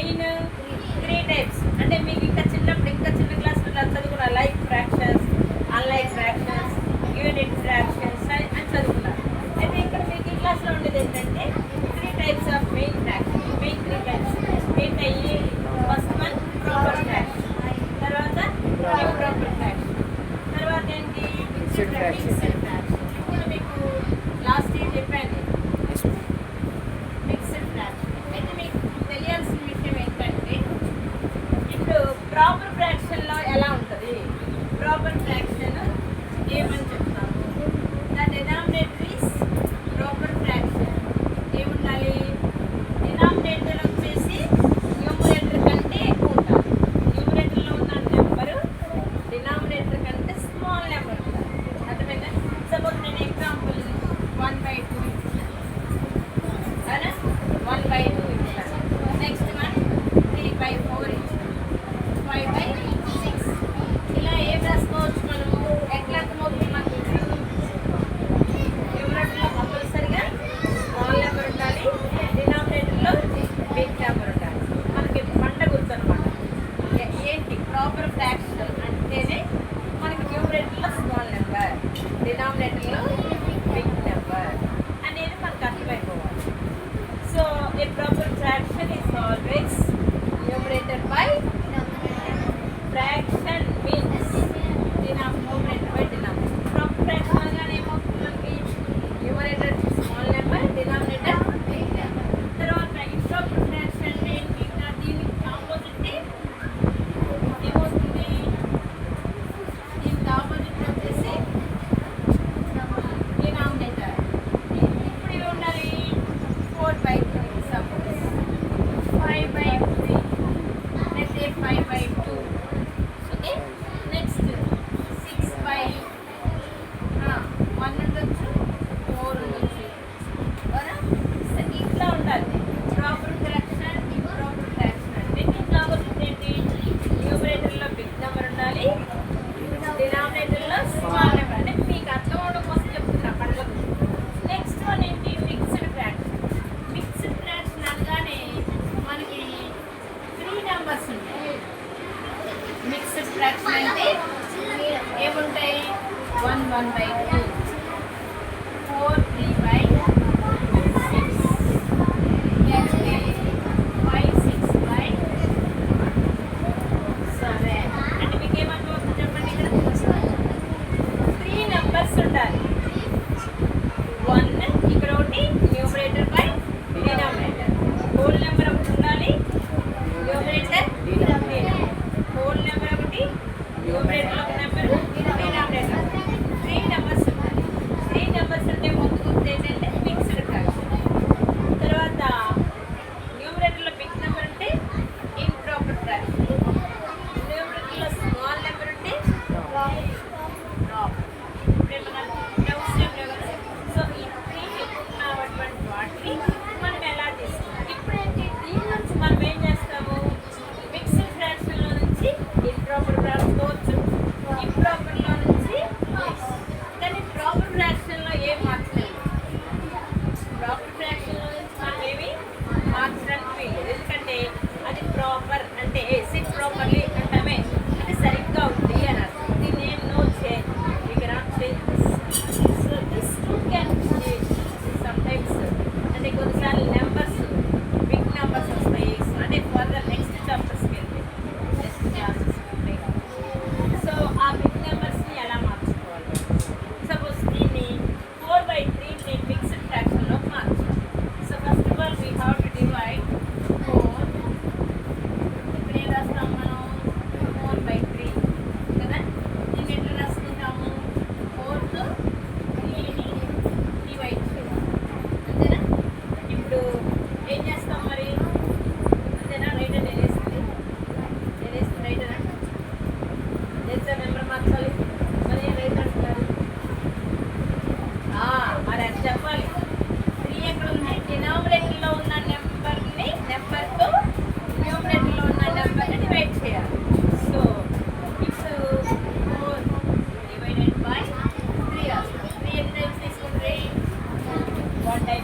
Main three types. అంటే మీకు ఇంకా చిన్నప్పుడు ఇంకా చిన్న క్లాసులో చదువుకున్న like fractions, unlike fractions, unit fractions అని చదువుకున్నారు. అయితే ఇక్కడ మీకు ఈ క్లాస్లో ఉండేది ఏంటంటే three types of main fraction. Main three types ఏంటయ్యి? ఫస్ట్ వన్ ప్రాపర్ ఫ్రాక్షన్, తర్వాత ఇంప్రాపర్ ఫ్రాక్షన్, తర్వాత ఏంటి మిక్స్డ్ ఫ్రాక్షన్. ఇప్పుడు మీకు లాస్ట్ ఇయర్ చెప్పాను మిక్స్డ్ ఫ్రాక్షన్. అయితే మీకు తెలియాల్సిన విషయం ఏంటంటే ఇప్పుడు ప్రాపర్ ఫ్రాక్షన్లో ఎలా ఉంటుంది? ప్రాపర్ ఫ్రాక్షన్ ఏమని చెప్తాము? The denominator is proper fraction. ఏముండాలి? డినామినేటర్ వచ్చేసి న్యూమరేటర్ కంటే ఎక్కువ ఉండాలి. న్యూమరేటర్లో ఉన్న నెంబరు డినామినేటర్ కంటే స్మాల్ నెంబర్ ఉండాలి. అర్థమైందా? సపోజ్ నేను ఎగ్జాంపుల్ 1/2 ఇచ్చాను, 1/2 ఇచ్చాను. నెక్స్ట్ వన్ 3/4 ఇచ్చాను, 5/6. ఇలా ఏం రాసుకోవచ్చు మనము? ఎట్లా అర్థమవుతుంది మనకు? న్యూమరేటర్లో కంపల్సరిగా స్మాల్ నెంబర్ ఉండాలి, డినామినేటర్లో బిగ్ నెంబర్ ఉండాలి. మనకి పండగ గుర్తనమాట. ఏంటి ప్రాపర్ ఫ్రాక్షన్ అంటేనే మనకి న్యూమరేటర్లో స్మాల్ నెంబర్, డినామినేటర్లో బిగ్ నెంబర్ అనేది మనకు అర్థమైపోవాలి. So a proper fraction is always numerator by fraction means numerator by denominator. Proper fraction అనగానే ఏమవుతుంది మనకి? Numerator small number, denominator big number. తర్వాత ఇంప్రాపర్ ఫ్రాక్షన్ అంటే ఏంటి? దీనికి ఆపోజిట్ ఏమవుతుంది? దీనికి ఆపోజిట్ వచ్చేసి డినామినేటర్. ఇప్పుడు ఇవి ఉండాలి 4/3 suppose, 5/3, let's say 5/2. Okay, next 6/1 ఉండొచ్చు, 4 ఉండొచ్చు. అవునా? సో ఇట్లా ఉండాలి ప్రాపర్ ఫ్రాక్షన్. ఇంప్రాపర్ ఫ్రాక్షన్ అంటే దీనికి ఆపోజిట్ ఏంటి? న్యూమరేటర్లో బిగ్ నెంబర్ ఉండాలి, డినామినేటర్లో స్మాల్ నెంబర్. అంటే మీకు అర్థం అవడం కోసం చెప్తున్నా పండుగ. నెక్స్ట్ వన్ ఏంటి? Mixed fraction. మిక్స్డ్ ఫ్రాక్షన్ అనగానే మనకి 3 నెంబర్స్ ఉంటాయి. మిక్స్డ్ ఫ్రాక్షన్ అంటే ఏముంటాయి? 1 1/2, 4 3/6, 5 6/7. అంటే మీకు ఏమర్థమవుతుంది చెప్పండి? ఇక్కడ 3 నెంబర్స్ ఉండాలి. 1 ఇక్కడ ఒకటి numerator by denominator. Whole number ఒకటి ఉండాలి, న్యూమరేటర్ డినామినేటర్. హోల్ నెంబర్ ఒకటి, న్యూమరేటర్ ఒక నెంబర్, డినామినేటర్ 3 నెంబర్స్ ఉండాలి. 3 నెంబర్స్ ఉంటే ముందు గుర్తు ఏంటంటే మిక్స్డ్ ఫ్రాక్షన్. తర్వాత న్యూమరేటర్లో బిగ్ నెంబర్ ఉంటే ఇంప్రాపర్ ఫ్రాక్షన్. న్యూమరేటర్లో స్మాల్ నెంబర్ ఉంటే ప్రాపర్. సో ఈ 3 ఉన్నటువంటి వాటిని మనం ఎలా తీసుకుంటాం? ఇప్పుడేంటి? దీని నుంచి మనం ఏం చేస్తాము? మిక్స్డ్ ఫ్రాక్షన్లో నుంచి ఇంప్రాపర్ రాసుకోవచ్చు, ఇంప్రాపర్లో నుంచి మిక్స్. కానీ ప్రాపర్ ఫ్రాక్షన్లో ఏం మార్చలేదు. ప్రాపర్ ఫ్రాక్షన్లో నుంచి మనం ఏమి మార్చడానికి వీలు. ఎందుకంటే అది ప్రాపర్ అంటే సిట్ ప్రాపర్లీ అంటామే, అంటే సరిగ్గా ఉంది అని అర్థం. దీన్ని ఏం no change, we cannot change this. So this too can change sometimes. అంటే కొన్నిసార్లు నెంబర్స్ బిగ్ నెంబర్స్ వస్తాయి. అంటే ఫర్దర్ నెక్స్ట్ చాప్టర్స్కి వెళ్తే నెక్స్ట్ క్లాసెస్ ఉంటాయి. సో ఆ బిగ్ నెంబర్స్ని ఎలా మార్చుకోవాలి? సపోజ్ దీన్ని 4/3 నేను మిక్స్డ్ ఫ్రాక్షన్లో మార్చాను. So first of all we have to divide 4. ఇప్పుడు ఏం రాస్తాం మనం? 4/3 కదా. దీన్ని ఎట్లా రాసుకుంటాము? 4తో 3ని డివైడ్ చేయాలి. అంతేనా? ఇప్పుడు ఏం చేస్తాం మరి? అంతేనా? రైట్ అని నేనేస్తుంది రైటరా? లేదా నెంబర్ మార్చాలి. మరి ఏం రైట్ అంటున్నారు? మరి అది చెప్పాలి. 3 ఎక్కడ ఉంది? డినామినేటర్లో ఉన్న నెంబర్తో న్యూమరేటర్లో ఉన్న నెంబర్ని డివైడ్ చేయాలి. సో ఇప్పుడు 4 డివైడెడ్ బై 3 రాస్తాం. 3 ఎన్ని టైమ్స్ తీసుకుంటే 1 టైం